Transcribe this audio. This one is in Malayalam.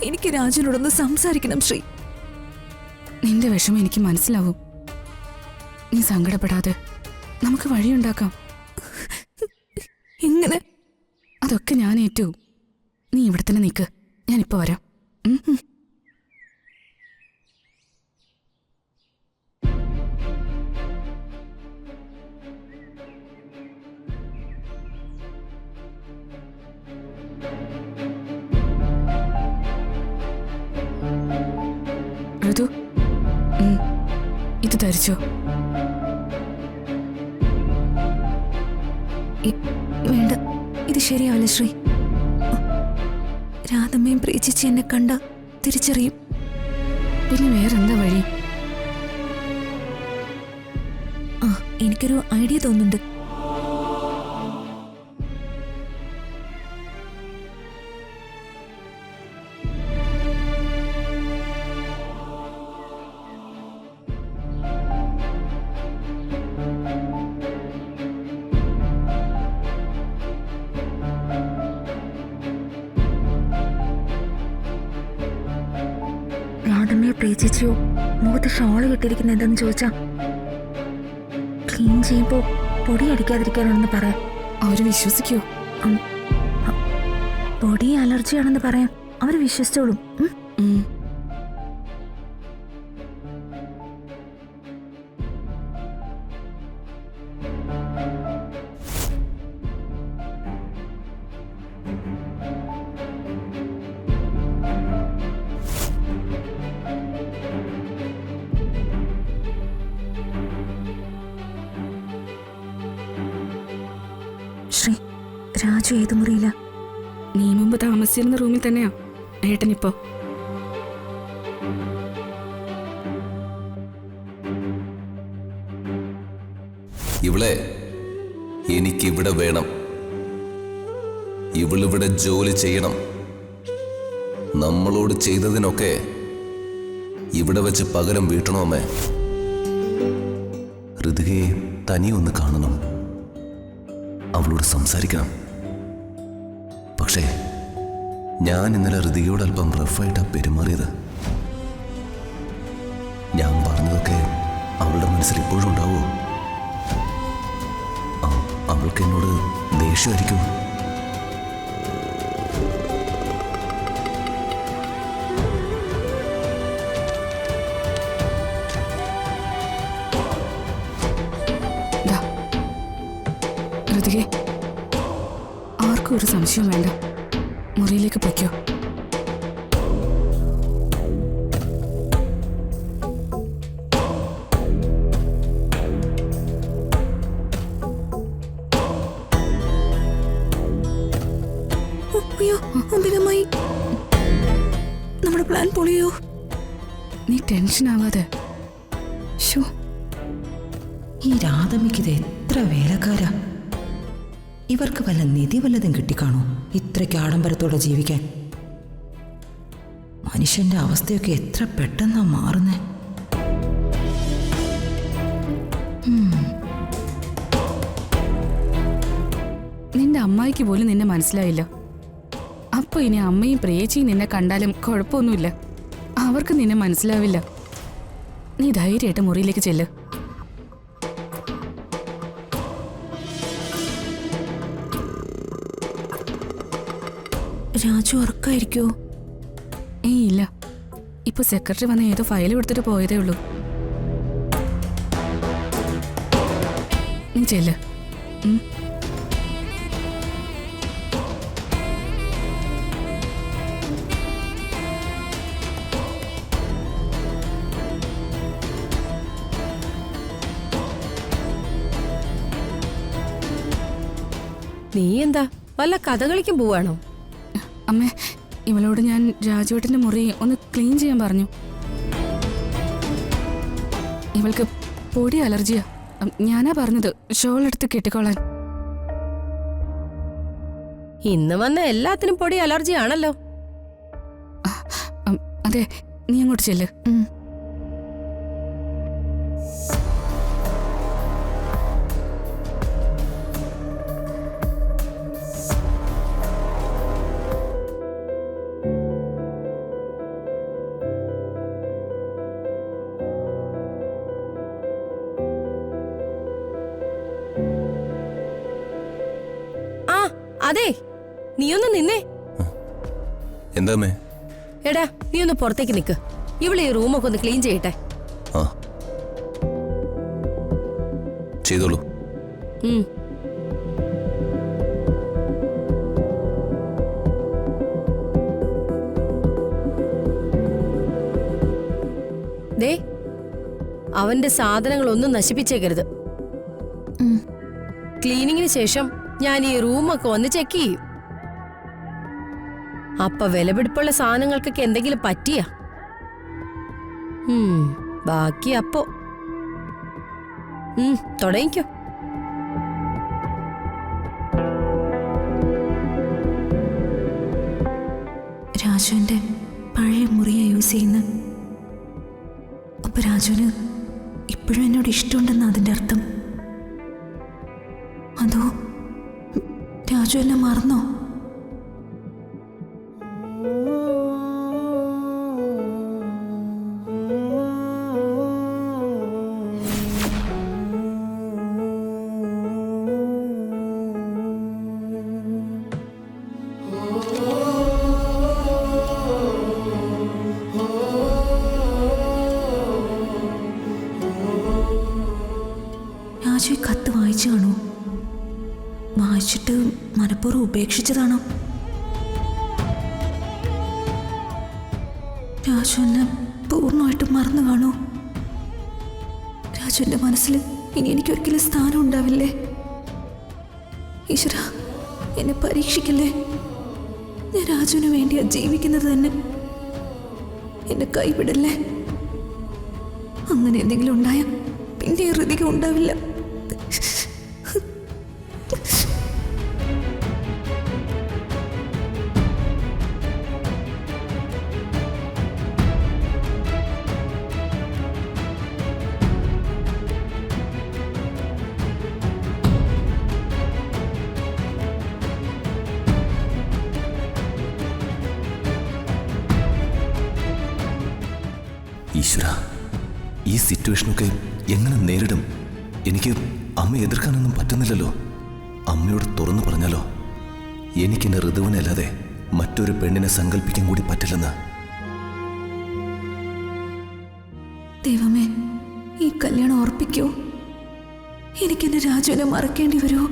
എനിക്ക് രാജുവിനോടൊന്ന് സംസാരിക്കണം ശ്രീ. നിന്റെ വിഷമം എനിക്ക് മനസ്സിലാവും. നീ സങ്കടപ്പെടാതെ നമുക്ക് വഴിയുണ്ടാക്കാം. എങ്ങനെ? അതൊക്കെ ഞാൻ ഏറ്റു. നീ ഇവിടെ തന്നെ നിൽക്ക്, ഞാനിപ്പോ വരാം. ഋതു, ഇത് ധരിച്ചോ. വേണ്ട, ഇത് ശരിയാവില്ല ശ്രീ. രാധമ്മയും പ്രീച്ചിച്ച് എന്നെ കണ്ട തിരിച്ചറിയും. പിന്നെ വേറെന്താ വഴി? എനിക്കൊരു ഐഡിയ തോന്നുന്നുണ്ട്. രാധമ്മയെ പ്രീച്ചിച്ചോ മുഖത്ത് ഷോള് കിട്ടിയിരിക്കുന്ന എന്തെന്ന് ചോദിച്ചാ ക്ലീൻ ചെയ്യുമ്പോ പൊടി അടിക്കാതിരിക്കാനാണെന്ന് പറയാം. അവര് വിശ്വസിക്കോ? പൊടി അലർജിയാണെന്ന് പറയാം, അവര് വിശ്വസിച്ചോളും. ശ്രീ, രാജു ഏത് മുറിയില്ല? നീ മുമ്പ് താമസിച്ചിരുന്ന റൂമിൽ തന്നെയാ ഏട്ടനിപ്പോ. ഇവളെ എനിക്കിവിടെ വേണം. ഇവളിവിടെ ജോലി ചെയ്യണം. നമ്മളോട് ചെയ്തതിനൊക്കെ ഇവിടെ വെച്ച് പകരം വീട്ടണോ അമ്മേ? ഋതുകയെ തനിയൊന്ന് കാണണം, അവളോട് സംസാരിക്കണം. പക്ഷേ ഞാൻ ഇന്നലെ ഋതികയോട് അല്പം റഫായിട്ടാണ് പെരുമാറിയത്. ഞാൻ പറഞ്ഞതൊക്കെ അവളുടെ മനസ്സിൽ ഇപ്പോഴും ഉണ്ടാവുമോ? അവൾക്ക് എന്നോട് ദേഷ്യമായിരിക്കും. ഋതികെ, ആർക്കും ഒരു സംശയം വേണ്ട, മുറിയിലേക്ക് പൊയ്ക്കോ. അയ്യോ അംബികമായി, നമ്മുടെ പ്ലാൻ പൊളിയോ? നീ ടെൻഷൻ ആവാതെ. ഈ രാധമ്മയ്ക്കിത് എത്ര വേലക്കാരാ. ഇവർക്ക് വല്ല നിധി വല്ലതും കിട്ടിക്കാണോ ഇത്രയ്ക്ക് ആഡംബരത്തോടെ ജീവിക്കാൻ? മനുഷ്യന്റെ അവസ്ഥയൊക്കെ എത്ര പെട്ടെന്നാ മാറുന്നേ. നിന്റെ അമ്മായിക്ക് പോലും നിന്നെ മനസ്സിലായില്ല. അപ്പൊ ഇനി അമ്മയും പ്രേച്ചിയും നിന്നെ കണ്ടാലും കുഴപ്പമൊന്നുമില്ല, അവർക്ക് നിന്നെ മനസ്സിലാവില്ല. നീ ധൈര്യമായിട്ട് മുറിയിലേക്ക് ചെല്ല്. രാജു ഉറക്കായിരിക്കോ? ഇല്ല, ഇപ്പൊ സെക്രട്ടറി വന്ന് ഏതോ ഫയൽ കൊടുത്തിട്ട് പോയതേ ഉള്ളൂ. നീ ചെല്ല്. നീ എന്താ വല്ല കഥകളിക്കും പോവാണോ? അമ്മേ, ഇവളോട് ഞാൻ രാജുവേട്ടന്റെ മുറി ഒന്ന് ക്ലീൻ ചെയ്യാൻ പറഞ്ഞു. ഇവൾക്ക് പൊടി അലർജിയാ. ഞാനാ പറഞ്ഞത് ഷോൾ എടുത്ത് കെട്ടിക്കോളാൻ. ഇന്ന് വന്ന എല്ലാത്തിനും പൊടി അലർജി ആണല്ലോ. അതെ, നീ അങ്ങോട്ട് ചെല്ല്. അതെ, നീയൊന്ന് നിന്നേ. എന്താ അമ്മേ? എടാ, നീ ഒന്ന് പുറത്തേക്ക് നിക്ക്. ഇവിടെ ഈ റൂമൊക്കെ ഒന്ന് ക്ലീൻ ചെയ്യട്ടെ. ആ ചെയ്തോളൂ. ദേ, അവന്റെ സാധനങ്ങളൊന്നും നശിപ്പിച്ചേക്കരുത്. ക്ലീനിങ്ങിന് ശേഷം ഞാൻ ഈ റൂമൊക്കെ വന്ന് ചെക്ക് ചെയ്യും. അപ്പൊ വിലപിടിപ്പുള്ള സാധനങ്ങൾക്കൊക്കെ എന്തെങ്കിലും പറ്റിയ ബാക്കി അപ്പോ തുടങ്ങിക്കോ. രാജുവിന്റെ പഴയ മുറിയാ യൂസ് ചെയ്യുന്ന. അപ്പൊ രാജുവിന് ഇപ്പോഴും എന്നോട് ഇഷ്ടമുണ്ടെന്ന് അതിന്റെ അർത്ഥം. അതോ രാജു എന്നെ മറന്നോ? രാജു ഈ കത്ത് വായിച്ചു കാണോ? വായിച്ചിട്ട് മനഃപൂർവ്വം ഉപേക്ഷിച്ചതാണോ? രാജു എന്നെ പൂർണ്ണമായിട്ടും മറന്നു കാണോ? രാജുവിന്റെ മനസ്സിൽ ഇനി എനിക്കൊരിക്കലും സ്ഥാനം ഉണ്ടാവില്ലേ? ഈശ്വര, എന്നെ പരീക്ഷിക്കല്ലേ. ഞാൻ രാജുവിന് വേണ്ടിയാ ജീവിക്കുന്നത് തന്നെ. എന്നെ കൈവിടല്ലേ. അങ്ങനെ എന്തെങ്കിലും ഉണ്ടായ പിന്നെ ഹൃതിക ഉണ്ടാവില്ല. ഈശ്വര, ഈ സിറ്റുവേഷനൊക്കെ എങ്ങനെ നേരിടും? എനിക്ക് അമ്മ എതിർക്കാനൊന്നും പറ്റുന്നില്ലല്ലോ. അമ്മയോട് തുറന്നു പറഞ്ഞാലോ എനിക്കെന്നെ ഋതുവിനല്ലാതെ മറ്റൊരു പെണ്ണിനെ സങ്കല്പിക്കാൻ കൂടി പറ്റില്ലെന്ന്. ദൈവമേ, ഈ കല്യാണം ഉറപ്പിക്കോ? എനിക്കെന്റെ രാജുവിനെ മറക്കേണ്ടി വരുമോ?